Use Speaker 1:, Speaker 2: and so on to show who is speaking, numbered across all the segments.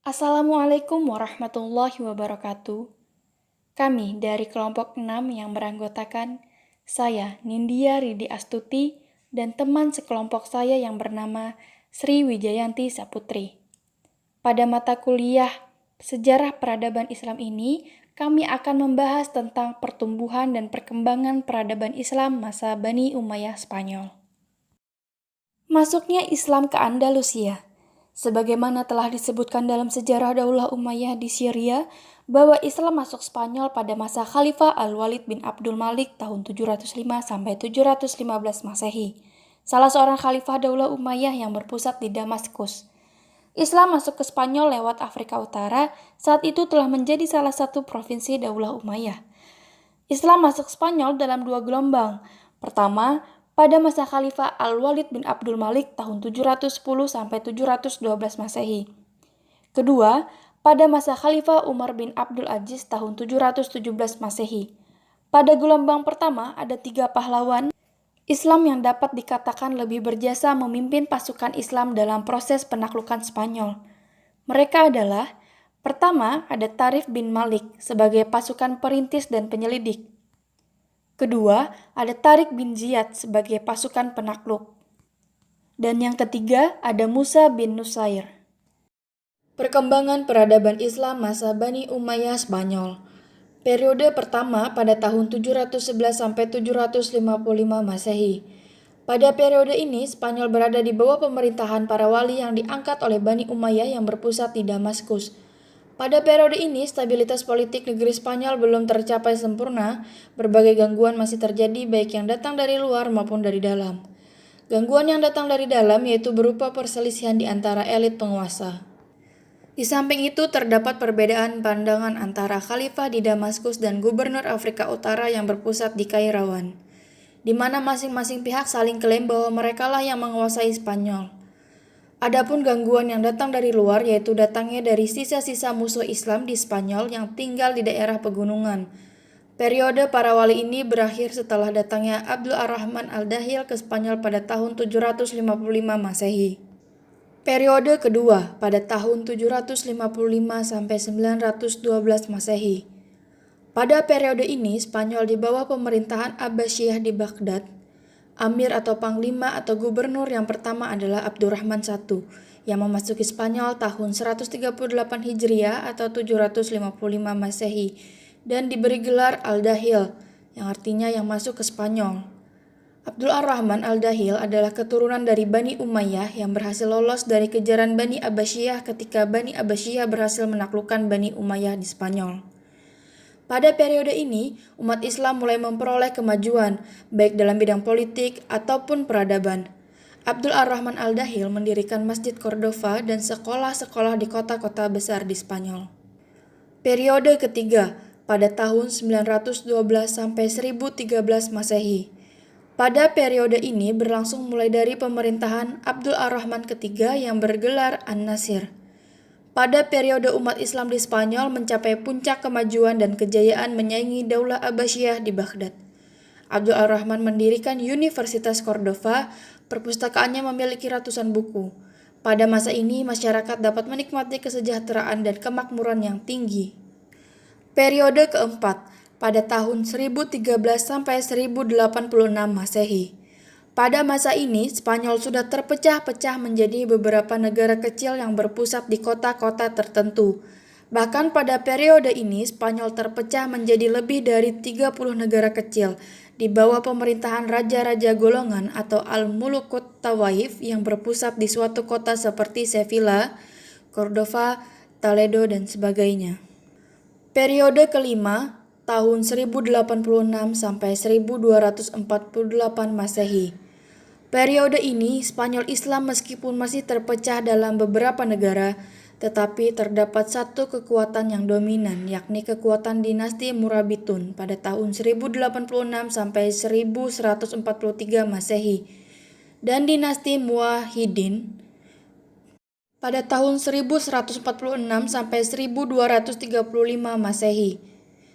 Speaker 1: Assalamualaikum warahmatullahi wabarakatuh. Kami dari kelompok 6 yang beranggotakan saya Nindya Ridi Astuti dan teman sekelompok saya yang bernama Sri Wijayanti Saputri. Pada mata kuliah Sejarah Peradaban Islam ini, kami akan membahas tentang pertumbuhan dan perkembangan peradaban Islam masa Bani Umayyah Spanyol. Masuknya Islam ke Andalusia. Sebagaimana telah disebutkan dalam sejarah Daulah Umayyah di Syria, bahwa Islam masuk Spanyol pada masa Khalifah Al-Walid bin Abdul Malik tahun 705 sampai 715 Masehi, salah seorang khalifah Daulah Umayyah yang berpusat di Damaskus. Islam masuk ke Spanyol lewat Afrika Utara, saat itu telah menjadi salah satu provinsi Daulah Umayyah. Islam masuk Spanyol dalam dua gelombang. Pertama, pada masa Khalifah Al-Walid bin Abdul Malik tahun 710 sampai 712 Masehi. Kedua, pada masa Khalifah Umar bin Abdul Aziz tahun 717 Masehi. Pada gelombang pertama ada 3 pahlawan Islam yang dapat dikatakan lebih berjasa memimpin pasukan Islam dalam proses penaklukan Spanyol. Mereka adalah: pertama, ada Tarif bin Malik sebagai pasukan perintis dan penyelidik. Kedua, ada Tariq bin Ziyad sebagai pasukan penakluk. Dan yang ketiga, ada Musa bin Nusair. Perkembangan peradaban Islam masa Bani Umayyah Spanyol. Periode pertama pada tahun 711 sampai 755 Masehi. Pada periode ini, Spanyol berada di bawah pemerintahan para wali yang diangkat oleh Bani Umayyah yang berpusat di Damaskus. Pada periode ini, stabilitas politik negeri Spanyol belum tercapai sempurna. Berbagai gangguan masih terjadi baik yang datang dari luar maupun dari dalam. Gangguan yang datang dari dalam yaitu berupa perselisihan di antara elit penguasa. Di samping itu, terdapat perbedaan pandangan antara khalifah di Damaskus dan gubernur Afrika Utara yang berpusat di Kairawan, di mana masing-masing pihak saling klaim bahwa merekalah yang menguasai Spanyol. Adapun gangguan yang datang dari luar yaitu datangnya dari sisa-sisa musuh Islam di Spanyol yang tinggal di daerah pegunungan. Periode para wali ini berakhir setelah datangnya Abdul Ar-Rahman Al-Dahil ke Spanyol pada tahun 755 Masehi. Periode kedua pada tahun 755 sampai 912 Masehi. Pada periode ini Spanyol di bawah pemerintahan Abbasiyah di Baghdad. Amir atau panglima atau gubernur yang pertama adalah Abdurrahman I yang memasuki Spanyol tahun 138 Hijriah atau 755 Masehi dan diberi gelar Al-Dahil yang artinya yang masuk ke Spanyol. Abdul Ar-Rahman Al-Dahil adalah keturunan dari Bani Umayyah yang berhasil lolos dari kejaran Bani Abbasiyah ketika Bani Abbasiyah berhasil menaklukkan Bani Umayyah di Spanyol. Pada periode ini, umat Islam mulai memperoleh kemajuan, baik dalam bidang politik ataupun peradaban. Abdul Ar-Rahman Al-Dahil mendirikan Masjid Cordova dan sekolah-sekolah di kota-kota besar di Spanyol. Periode ketiga, pada tahun 912 sampai 1013 Masehi. Pada periode ini berlangsung mulai dari pemerintahan Abdul Ar-Rahman ketiga yang bergelar An-Nasir. Pada periode umat Islam di Spanyol mencapai puncak kemajuan dan kejayaan menyaingi Daulah Abbasiyah di Baghdad. Abdul Ar-Rahman mendirikan Universitas Cordova, perpustakaannya memiliki ratusan buku. Pada masa ini, masyarakat dapat menikmati kesejahteraan dan kemakmuran yang tinggi. Periode keempat, pada tahun 1013 sampai 1086 Masehi. Pada masa ini, Spanyol sudah terpecah-pecah menjadi beberapa negara kecil yang berpusat di kota-kota tertentu. Bahkan pada periode ini, Spanyol terpecah menjadi lebih dari 30 negara kecil di bawah pemerintahan raja-raja golongan atau Al-Mulukut Tawaif yang berpusat di suatu kota seperti Sevilla, Cordova, Toledo, dan sebagainya. Periode kelima, tahun 1086 sampai 1248 Masehi. Periode ini, Spanyol Islam meskipun masih terpecah dalam beberapa negara, tetapi terdapat satu kekuatan yang dominan, yakni kekuatan dinasti Murabitun pada tahun 1086 sampai 1143 Masehi, dan dinasti Muwahhidin pada tahun 1146 sampai 1235 Masehi.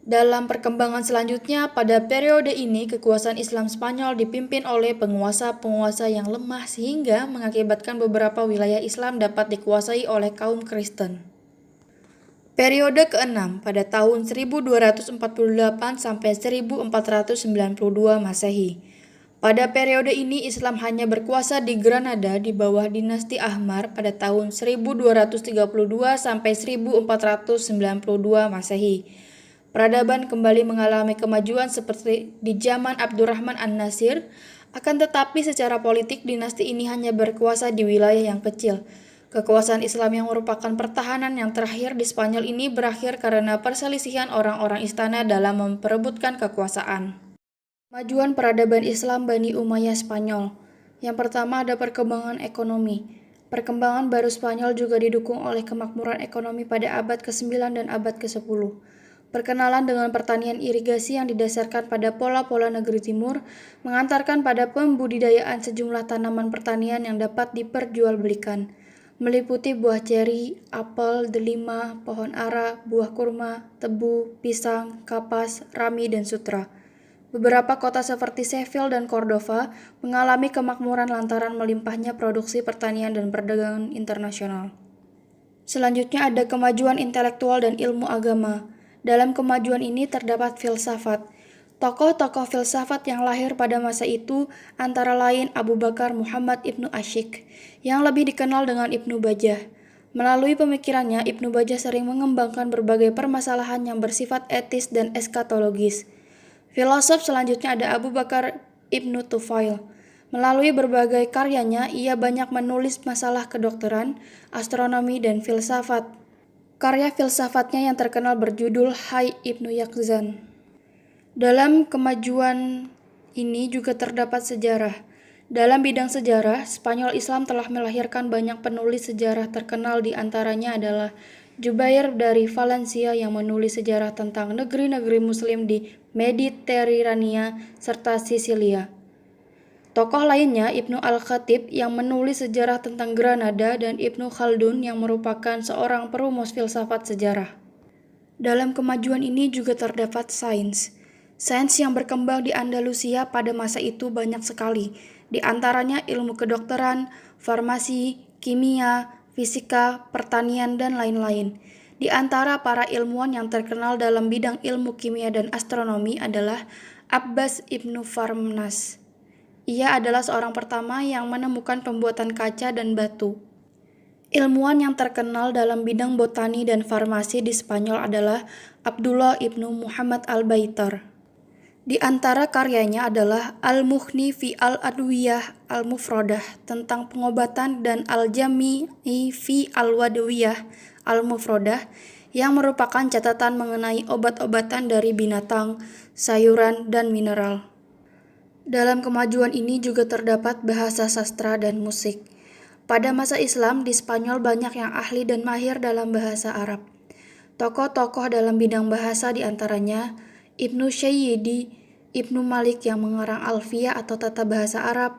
Speaker 1: Dalam perkembangan selanjutnya, pada periode ini kekuasaan Islam Spanyol dipimpin oleh penguasa-penguasa yang lemah sehingga mengakibatkan beberapa wilayah Islam dapat dikuasai oleh kaum Kristen. Periode ke-6 pada tahun 1248 sampai 1492 Masehi. Pada periode ini Islam hanya berkuasa di Granada di bawah dinasti Ahmar pada tahun 1232 sampai 1492 Masehi. Peradaban kembali mengalami kemajuan seperti di zaman Abdurrahman An-Nasir, akan tetapi secara politik dinasti ini hanya berkuasa di wilayah yang kecil. Kekuasaan Islam yang merupakan pertahanan yang terakhir di Spanyol ini berakhir karena perselisihan orang-orang istana dalam memperebutkan kekuasaan. Kemajuan peradaban Islam Bani Umayyah Spanyol. Yang pertama ada perkembangan ekonomi. Perkembangan baru Spanyol juga didukung oleh kemakmuran ekonomi pada abad ke-9 dan abad ke-10. Perkenalan dengan pertanian irigasi yang didasarkan pada pola-pola negeri timur mengantarkan pada pembudidayaan sejumlah tanaman pertanian yang dapat diperjualbelikan, meliputi buah ceri, apel, delima, pohon ara, buah kurma, tebu, pisang, kapas, rami, dan sutra. Beberapa kota seperti Seville dan Cordova mengalami kemakmuran lantaran melimpahnya produksi pertanian dan perdagangan internasional. Selanjutnya ada kemajuan intelektual dan ilmu agama. Dalam kemajuan ini terdapat filsafat. Tokoh-tokoh filsafat yang lahir pada masa itu antara lain Abu Bakar Muhammad Ibnu Asyik, yang lebih dikenal dengan Ibnu Bajjah. Melalui pemikirannya, Ibnu Bajjah sering mengembangkan berbagai permasalahan yang bersifat etis dan eskatologis. Filosof selanjutnya ada Abu Bakar Ibnu Tufail. Melalui berbagai karyanya, ia banyak menulis masalah kedokteran, astronomi, dan filsafat. Karya filsafatnya yang terkenal berjudul Hai Ibnu Yaqzan. Dalam kemajuan ini juga terdapat sejarah. Dalam bidang sejarah, Spanyol Islam telah melahirkan banyak penulis sejarah terkenal, di antaranya adalah Jubair dari Valencia yang menulis sejarah tentang negeri-negeri Muslim di Mediterania serta Sisilia. Tokoh lainnya Ibnu Al-Khatib yang menulis sejarah tentang Granada dan Ibnu Khaldun yang merupakan seorang perumus filsafat sejarah. Dalam kemajuan ini juga terdapat sains. Sains yang berkembang di Andalusia pada masa itu banyak sekali, di antaranya ilmu kedokteran, farmasi, kimia, fisika, pertanian, dan lain-lain. Di antara para ilmuwan yang terkenal dalam bidang ilmu kimia dan astronomi adalah Abbas Ibnu Farnas. Ia adalah seorang pertama yang menemukan pembuatan kaca dan batu. Ilmuwan yang terkenal dalam bidang botani dan farmasi di Spanyol adalah Abdullah Ibnu Muhammad Al-Baitar. Di antara karyanya adalah Al-Mughni fi Al-Adwiyah Al-Mufradah tentang pengobatan dan Al-Jami'i fi Al-Wadwiyah Al-Mufradah yang merupakan catatan mengenai obat-obatan dari binatang, sayuran, dan mineral. Dalam kemajuan ini juga terdapat bahasa sastra dan musik. Pada masa Islam di Spanyol banyak yang ahli dan mahir dalam bahasa Arab. Tokoh-tokoh dalam bidang bahasa diantaranya Ibnu Syayyidi, Ibnu Malik yang mengarang Alfiyah atau tata bahasa Arab,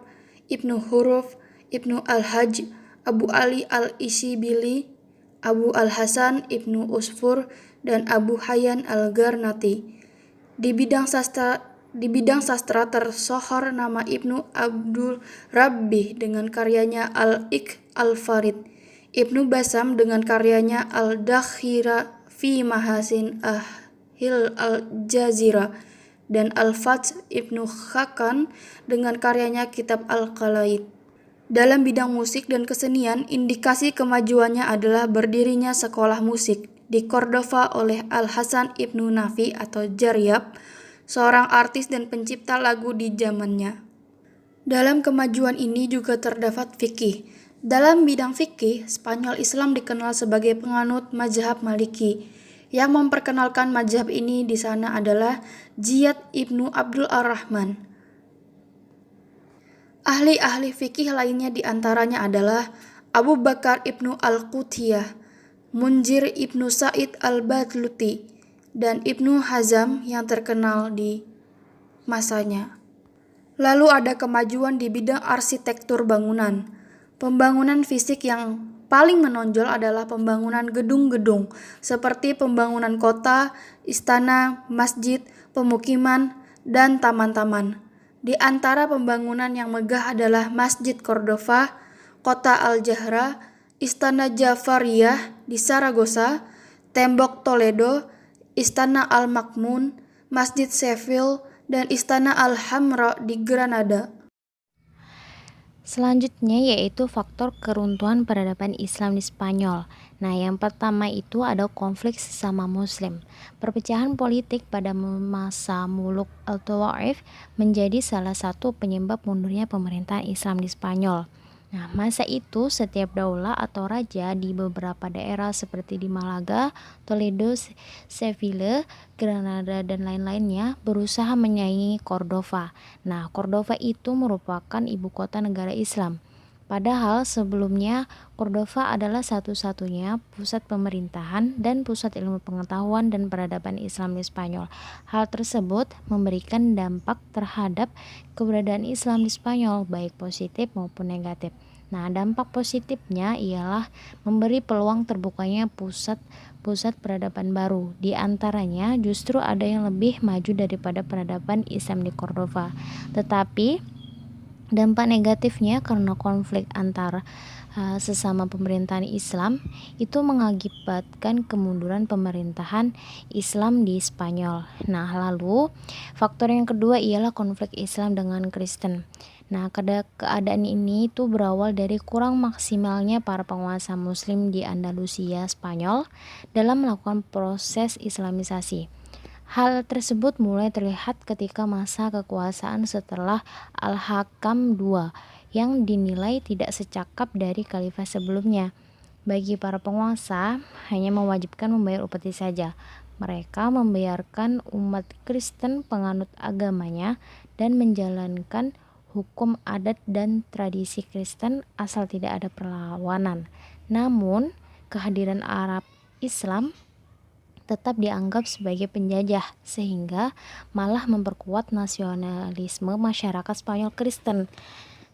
Speaker 1: Ibnu Huruf, Ibnu Al-Hajj, Abu Ali Al-Ishibili, Abu Al-Hasan, Ibnu Usfur, dan Abu Hayyan Al-Garnati. Di bidang sastra tersohor nama Ibnu Abdul Rabbi dengan karyanya Al-Iq Al-Farid, Ibnu Basam dengan karyanya Al-Dakhira fi Mahasin Ahil Al-Jazira, dan Al-Fats Ibnu Khakan dengan karyanya Kitab Al-Qalaid. Dalam bidang musik dan kesenian, indikasi kemajuannya adalah berdirinya sekolah musik di Cordova oleh Al-Hasan Ibnu Nafi atau Jaryab, seorang artis dan pencipta lagu di zamannya. Dalam kemajuan ini juga terdapat fikih. Dalam bidang fikih, Spanyol Islam dikenal sebagai penganut mazhab Maliki. Yang memperkenalkan mazhab ini di sana adalah Ziyad Ibnu Abdul Ar-Rahman. Ahli-ahli fikih lainnya diantaranya adalah Abu Bakar Ibnu Al-Qutiyah, Munzir Ibnu Sa'id Al-Batluti, dan Ibnu Hazm yang terkenal di masanya. Lalu ada kemajuan di bidang arsitektur bangunan. Pembangunan fisik yang paling menonjol adalah pembangunan gedung-gedung seperti pembangunan kota, istana, masjid, pemukiman, dan taman-taman. Di antara pembangunan yang megah adalah Masjid Cordova, Kota Al-Jahra, Istana Jafariyah di Saragossa, Tembok Toledo, Istana Al-Makmun, Masjid Seville, dan Istana Al-Hamra di Granada.
Speaker 2: Selanjutnya yaitu faktor keruntuhan peradaban Islam di Spanyol. Nah, yang pertama itu ada konflik sesama Muslim. Perpecahan politik pada masa Muluk Al-Tawaif menjadi salah satu penyebab mundurnya pemerintahan Islam di Spanyol. Nah, masa itu setiap daulah atau raja di beberapa daerah seperti di Malaga, Toledo, Seville, Granada, dan lain-lainnya berusaha menyaingi Cordova. Nah, Cordova itu merupakan ibu kota negara Islam. Padahal sebelumnya Cordova adalah satu-satunya pusat pemerintahan dan pusat ilmu pengetahuan dan peradaban Islam di Spanyol. Hal tersebut memberikan dampak terhadap keberadaan Islam di Spanyol, baik positif maupun negatif. Nah, dampak positifnya ialah memberi peluang terbukanya pusat peradaban baru. Di antaranya justru ada yang lebih maju daripada peradaban Islam di Cordova. Tetapi dampak negatifnya karena konflik antar sesama pemerintahan Islam itu mengakibatkan kemunduran pemerintahan Islam di Spanyol. Nah, lalu faktor yang kedua ialah konflik Islam dengan Kristen. Nah, keadaan ini itu berawal dari kurang maksimalnya para penguasa Muslim di Andalusia, Spanyol dalam melakukan proses Islamisasi. Hal tersebut mulai terlihat ketika masa kekuasaan setelah Al-Hakam II yang dinilai tidak secakap dari khalifah sebelumnya. Bagi para penguasa, hanya mewajibkan membayar upeti saja. Mereka membiarkan umat Kristen penganut agamanya dan menjalankan hukum adat dan tradisi Kristen asal tidak ada perlawanan. Namun, kehadiran Arab Islam tetap dianggap sebagai penjajah sehingga malah memperkuat nasionalisme masyarakat Spanyol Kristen.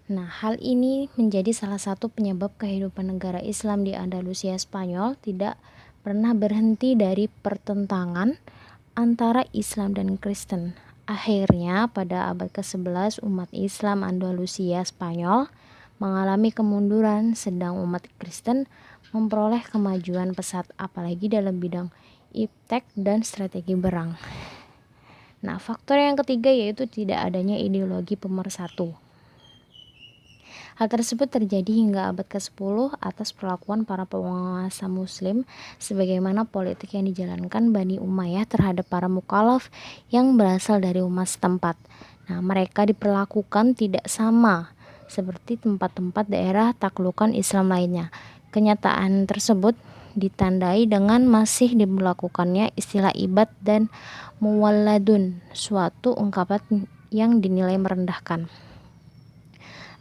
Speaker 2: Nah, hal ini menjadi salah satu penyebab kehidupan negara Islam di Andalusia Spanyol tidak pernah berhenti dari pertentangan antara Islam dan Kristen. Akhirnya pada abad ke-11 umat Islam Andalusia Spanyol mengalami kemunduran, sedang umat Kristen memperoleh kemajuan pesat apalagi dalam bidang iptek dan strategi perang. Nah, faktor yang ketiga yaitu tidak adanya ideologi pemersatu. Hal tersebut terjadi hingga abad ke-10 atas perlakuan para penguasa Muslim sebagaimana politik yang dijalankan Bani Umayyah terhadap para mukhalaf yang berasal dari umat setempat. Nah, mereka diperlakukan tidak sama seperti tempat-tempat daerah taklukan Islam lainnya. Kenyataan tersebut ditandai dengan masih diberlakukannya istilah ibad dan muwalladun, suatu ungkapan yang dinilai merendahkan.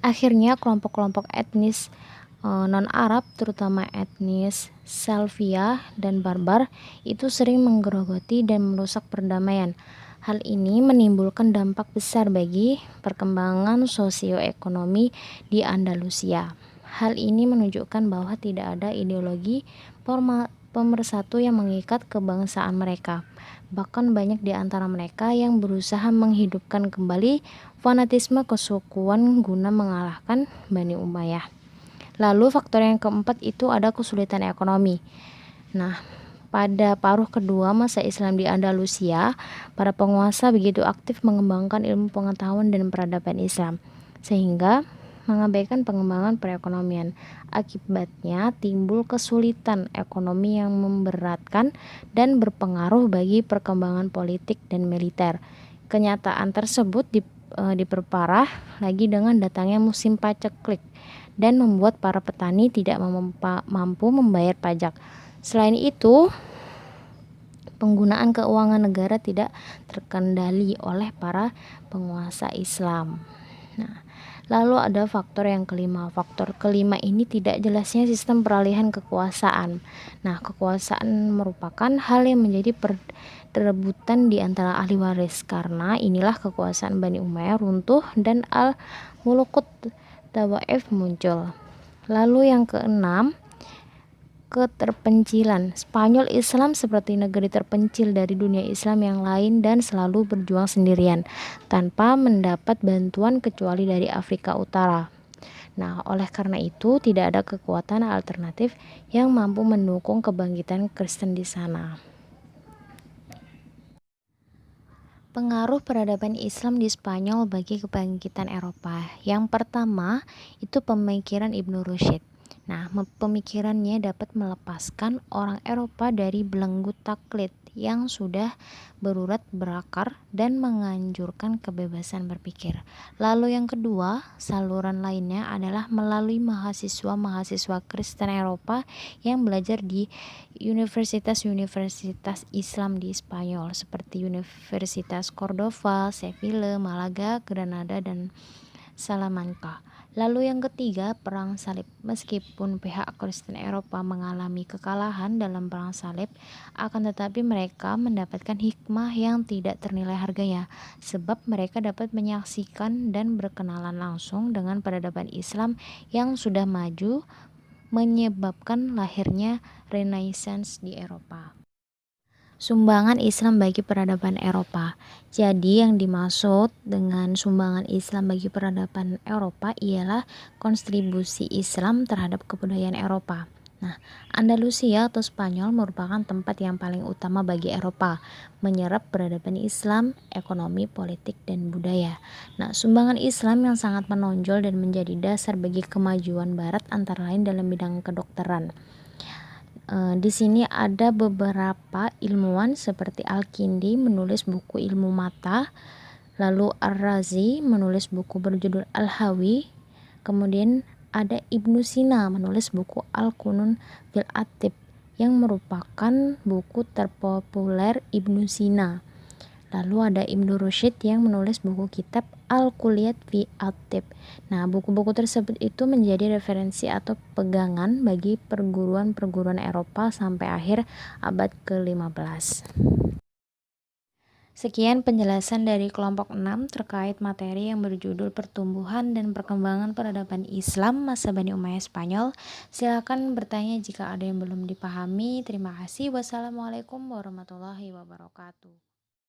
Speaker 2: Akhirnya kelompok-kelompok etnis non-Arab, terutama etnis Salvia dan Barbar, itu sering menggerogoti dan merusak perdamaian. Hal ini menimbulkan dampak besar bagi perkembangan sosioekonomi di Andalusia. Hal ini menunjukkan bahwa tidak ada ideologi pemersatu yang mengikat kebangsaan mereka. Bahkan banyak di antara mereka yang berusaha menghidupkan kembali fanatisme kesukuan guna mengalahkan Bani Umayyah. Lalu faktor yang keempat itu ada kesulitan ekonomi. Nah, pada paruh kedua masa Islam di Andalusia, para penguasa begitu aktif mengembangkan ilmu pengetahuan dan peradaban Islam, sehingga mengabaikan pengembangan perekonomian. Akibatnya timbul kesulitan ekonomi yang memberatkan dan berpengaruh bagi perkembangan politik dan militer. Kenyataan tersebut diperparah lagi dengan datangnya musim paceklik dan membuat para petani tidak mampu membayar pajak. Selain itu, penggunaan keuangan negara tidak terkendali oleh para penguasa Islam. Nah, lalu ada faktor yang kelima. Faktor kelima ini tidak jelasnya sistem peralihan kekuasaan. Nah, kekuasaan merupakan hal yang menjadi perebutan di antara ahli waris, karena inilah kekuasaan Bani Umayyah runtuh dan Al-Mulukut Tawaif muncul. Lalu yang keenam, keterpencilan. Spanyol Islam seperti negeri terpencil dari dunia Islam yang lain dan selalu berjuang sendirian tanpa mendapat bantuan kecuali dari Afrika Utara. Nah, oleh karena itu tidak ada kekuatan alternatif yang mampu mendukung kebangkitan Kristen di sana. Pengaruh peradaban Islam di Spanyol bagi kebangkitan Eropa. Yang pertama, itu pemikiran Ibnu Rushd. Nah, pemikirannya dapat melepaskan orang Eropa dari belenggu taklid yang sudah berurat berakar dan menganjurkan kebebasan berpikir. Lalu yang kedua, saluran lainnya adalah melalui mahasiswa-mahasiswa Kristen Eropa yang belajar di universitas-universitas Islam di Spanyol seperti Universitas Cordova, Sevilla, Malaga, Granada, dan Salamanca. Lalu yang ketiga, Perang Salib. Meskipun pihak Kristen Eropa mengalami kekalahan dalam Perang Salib, akan tetapi mereka mendapatkan hikmah yang tidak ternilai harganya, sebab mereka dapat menyaksikan dan berkenalan langsung dengan peradaban Islam yang sudah maju, menyebabkan lahirnya Renaissance di Eropa. Sumbangan Islam bagi peradaban Eropa. Jadi yang dimaksud dengan sumbangan Islam bagi peradaban Eropa ialah kontribusi Islam terhadap kebudayaan Eropa. Nah, Andalusia atau Spanyol merupakan tempat yang paling utama bagi Eropa, menyerap peradaban Islam, ekonomi, politik, dan budaya. Nah, sumbangan Islam yang sangat menonjol dan menjadi dasar bagi kemajuan Barat antara lain dalam bidang kedokteran. Di sini ada beberapa ilmuwan seperti Al-Kindi menulis buku Ilmu Mata, lalu Ar-Razi menulis buku berjudul Al-Hawi, kemudian ada Ibnu Sina menulis buku Al-Qunun fil Atib yang merupakan buku terpopuler Ibnu Sina. Lalu ada Ibnu Rushd yang menulis buku kitab Al-Kulliyat fi At-Tibb. Nah, buku-buku tersebut itu menjadi referensi atau pegangan bagi perguruan-perguruan Eropa sampai akhir abad ke-15. Sekian penjelasan dari kelompok 6 terkait materi yang berjudul Pertumbuhan dan Perkembangan Peradaban Islam Masa Bani Umayyah Spanyol. Silakan bertanya jika ada yang belum dipahami. Terima kasih. Wassalamualaikum warahmatullahi wabarakatuh.